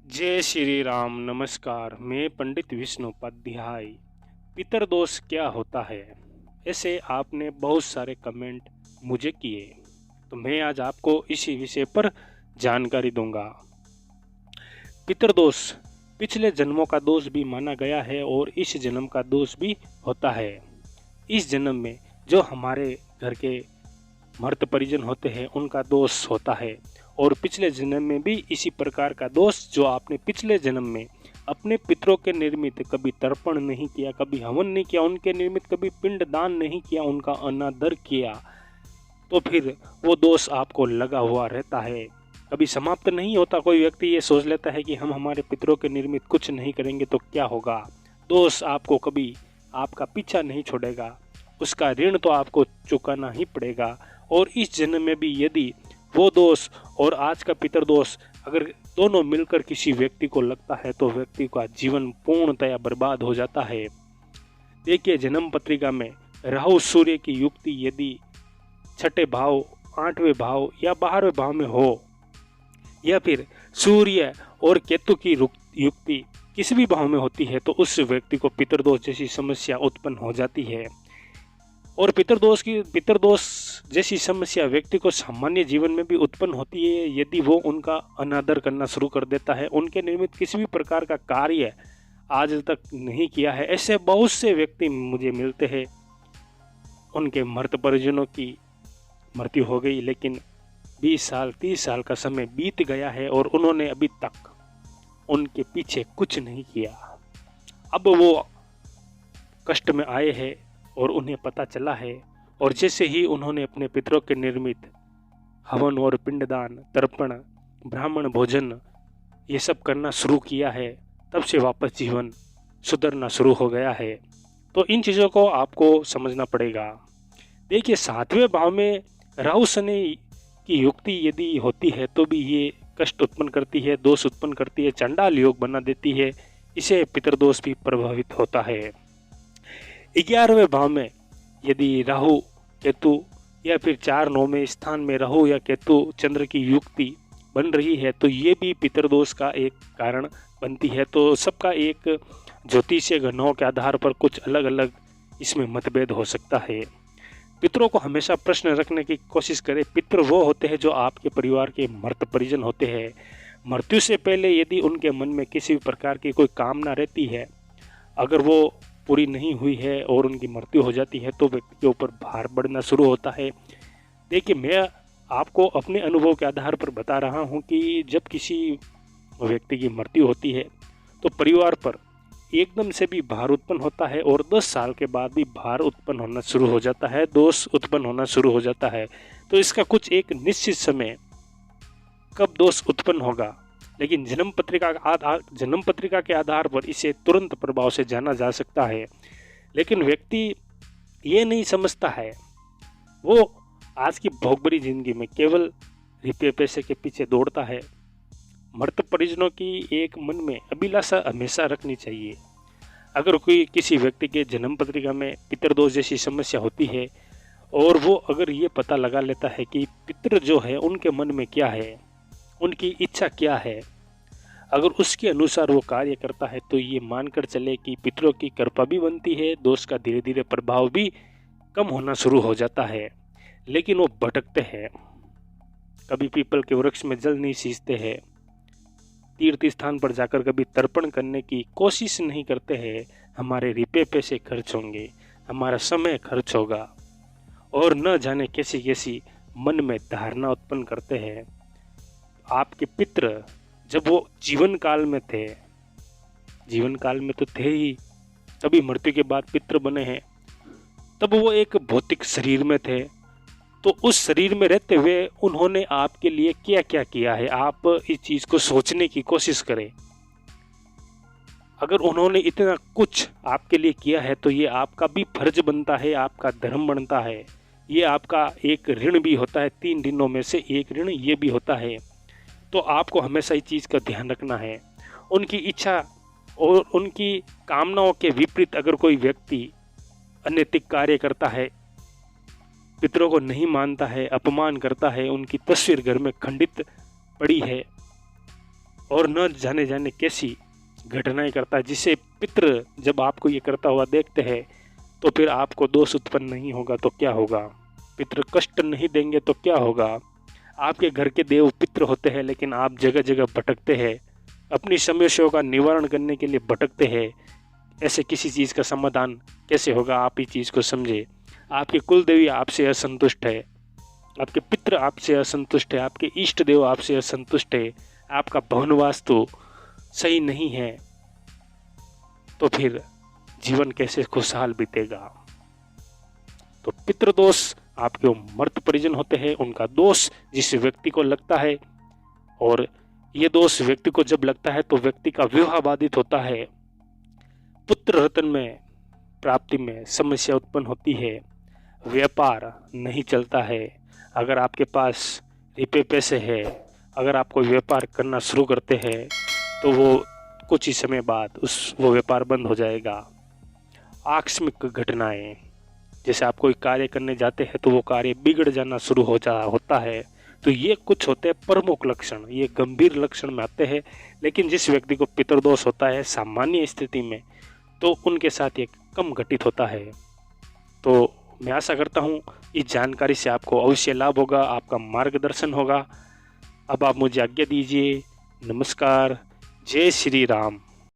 जय श्री राम। नमस्कार। मैं पंडित विष्णु उपाध्याय। पितरदोष क्या होता है, ऐसे आपने बहुत सारे कमेंट मुझे किए, तो मैं आज आपको इसी विषय पर जानकारी दूंगा। पितरदोष पिछले जन्मों का दोष भी माना गया है और इस जन्म का दोष भी होता है। इस जन्म में जो हमारे घर के मर्त परिजन होते हैं उनका दोष होता है, और पिछले जन्म में भी इसी प्रकार का दोष जो आपने पिछले जन्म में अपने पितरों के निर्मित कभी तर्पण नहीं किया, कभी हवन नहीं किया, उनके निर्मित कभी पिंड दान नहीं किया, उनका अनादर किया, तो फिर वो दोष आपको लगा हुआ रहता है, कभी समाप्त नहीं होता। कोई व्यक्ति ये सोच लेता है कि हम हमारे पितरों के निर्मित कुछ नहीं करेंगे तो क्या होगा। दोष आपको कभी आपका पीछा नहीं छोड़ेगा, उसका ऋण तो आपको चुकाना ही पड़ेगा। और इस जन्म में भी यदि वो दोष और आज का पितरदोष अगर दोनों मिलकर किसी व्यक्ति को लगता है तो व्यक्ति का जीवन पूर्णतया बर्बाद हो जाता है। देखिए, जन्म पत्रिका में राहु सूर्य की युक्ति यदि छठे भाव, आठवें भाव या 12वें भाव में हो, या फिर सूर्य और केतु की युक्ति किसी भी भाव में होती है, तो उस व्यक्ति को पितरदोष जैसी समस्या उत्पन्न हो जाती है। और पितरदोष जैसी समस्या व्यक्ति को सामान्य जीवन में भी उत्पन्न होती है यदि वो उनका अनादर करना शुरू कर देता है, उनके निर्मित किसी भी प्रकार का कार्य आज तक नहीं किया है। ऐसे बहुत से व्यक्ति मुझे मिलते हैं, उनके मृत परिजनों की मृत्यु हो गई, लेकिन 20 साल 30 साल का समय बीत गया है और उन्होंने अभी तक उनके पीछे कुछ नहीं किया। अब वो कष्ट में आए हैं और उन्हें पता चला है, और जैसे ही उन्होंने अपने पितरों के निर्मित हवन और पिंडदान, तर्पण, ब्राह्मण भोजन ये सब करना शुरू किया है, तब से वापस जीवन सुधरना शुरू हो गया है। तो इन चीज़ों को आपको समझना पड़ेगा। देखिए, 7वें भाव में राहु शनि की युक्ति यदि होती है तो भी ये कष्ट उत्पन्न करती है, दोष उत्पन्न करती है, चंडाल योग बना देती है, इसे पितरदोष भी प्रभावित होता है। 11वें भाव में यदि राहु केतु या फिर 4-9वें स्थान में राहु या केतु चंद्र की युक्ति बन रही है तो ये भी पितरदोष का एक कारण बनती है। तो सबका एक ज्योतिषीय गणनाओं के आधार पर कुछ अलग अलग इसमें मतभेद हो सकता है। पितरों को हमेशा प्रश्न रखने की कोशिश करें। पितर वो होते हैं जो आपके परिवार के मृत परिजन होते हैं। मृत्यु से पहले यदि उनके मन में किसी भी प्रकार की कोई कामना रहती है, अगर वो पूरी नहीं हुई है और उनकी मृत्यु हो जाती है तो व्यक्ति के ऊपर भार बढ़ना शुरू होता है। देखिए, मैं आपको अपने अनुभव के आधार पर बता रहा हूँ कि जब किसी व्यक्ति की मृत्यु होती है तो परिवार पर एकदम से भी भार उत्पन्न होता है, और 10 साल के बाद भी भार उत्पन्न होना शुरू हो जाता है, दोष उत्पन्न होना शुरू हो जाता है। तो इसका कुछ एक निश्चित समय कब दोष उत्पन्न होगा, लेकिन जन्म पत्रिका के आधार पर इसे तुरंत प्रभाव से जाना जा सकता है। लेकिन व्यक्ति ये नहीं समझता है, वो आज की भोगभरी जिंदगी में केवल रुपये पैसे के पीछे दौड़ता है। मृत परिजनों की एक मन में अभिलाषा हमेशा रखनी चाहिए। अगर कोई किसी व्यक्ति के जन्म पत्रिका में पितरदोष जैसी समस्या होती है और वो अगर ये पता लगा लेता है कि पितर जो है उनके मन में क्या है, उनकी इच्छा क्या है, अगर उसके अनुसार वो कार्य करता है तो ये मानकर चले कि पितरों की कृपा भी बनती है, दोष का धीरे धीरे प्रभाव भी कम होना शुरू हो जाता है। लेकिन वो भटकते हैं, कभी पीपल के वृक्ष में जल नहीं सींचते हैं, तीर्थ स्थान पर जाकर कभी तर्पण करने की कोशिश नहीं करते हैं। हमारे रुपये पैसे खर्च होंगे, हमारा समय खर्च होगा, और न जाने कैसी कैसी मन में धारणा उत्पन्न करते हैं। आपके पितर जब वो जीवन काल में थे, जीवन काल में तो थे ही, तभी मृत्यु के बाद पितर बने हैं, तब वो एक भौतिक शरीर में थे। तो उस शरीर में रहते हुए उन्होंने आपके लिए क्या क्या किया है, आप इस चीज को सोचने की कोशिश करें। अगर उन्होंने इतना कुछ आपके लिए किया है तो ये आपका भी फर्ज बनता है, आपका धर्म बनता है, ये आपका एक ऋण भी होता है, 3 ऋणों में से एक ऋण ये भी होता है। तो आपको हमेशा इस चीज़ का ध्यान रखना है। उनकी इच्छा और उनकी कामनाओं के विपरीत अगर कोई व्यक्ति अनैतिक कार्य करता है, पितरों को नहीं मानता है, अपमान करता है, उनकी तस्वीर घर में खंडित पड़ी है और न जाने जाने कैसी घटनाएं करता है, जिसे पितृ जब आपको ये करता हुआ देखते हैं तो फिर आपको दोष उत्पन्न नहीं होगा तो क्या होगा, पितृ कष्ट नहीं देंगे तो क्या होगा। आपके घर के देव पितृ होते हैं, लेकिन आप जगह जगह भटकते हैं, अपनी समस्याओं का निवारण करने के लिए भटकते हैं। ऐसे किसी चीज़ का समाधान कैसे होगा, आप ही चीज़ को समझे। आपके कुल देवी आपसे असंतुष्ट है, आपके पितृ आपसे असंतुष्ट है, आपके इष्ट देव आपसे असंतुष्ट है, आपका भवन वास्तु सही नहीं है, तो फिर जीवन कैसे खुशहाल बीतेगा। तो पितृदोष आपके मर्त परिजन होते हैं, उनका दोष जिस व्यक्ति को लगता है, और ये दोष व्यक्ति को जब लगता है तो व्यक्ति का विवाह बाधित होता है, पुत्र रत्न में प्राप्ति में समस्या उत्पन्न होती है, व्यापार नहीं चलता है। अगर आपके पास रुपये पैसे है, अगर आप कोई व्यापार करना शुरू करते हैं तो वो कुछ ही समय बाद वो व्यापार बंद हो जाएगा। आकस्मिक घटनाएं, जैसे आप कोई कार्य करने जाते हैं तो वो कार्य बिगड़ जाना शुरू होता है। तो ये कुछ होते हैं प्रमुख लक्षण, ये गंभीर लक्षण में आते हैं। लेकिन जिस व्यक्ति को पितृदोष होता है सामान्य स्थिति में, तो उनके साथ ये कम घटित होता है। तो मैं आशा करता हूँ इस जानकारी से आपको अवश्य लाभ होगा, आपका मार्गदर्शन होगा। अब आप मुझे आज्ञा दीजिए। नमस्कार, जय श्री राम।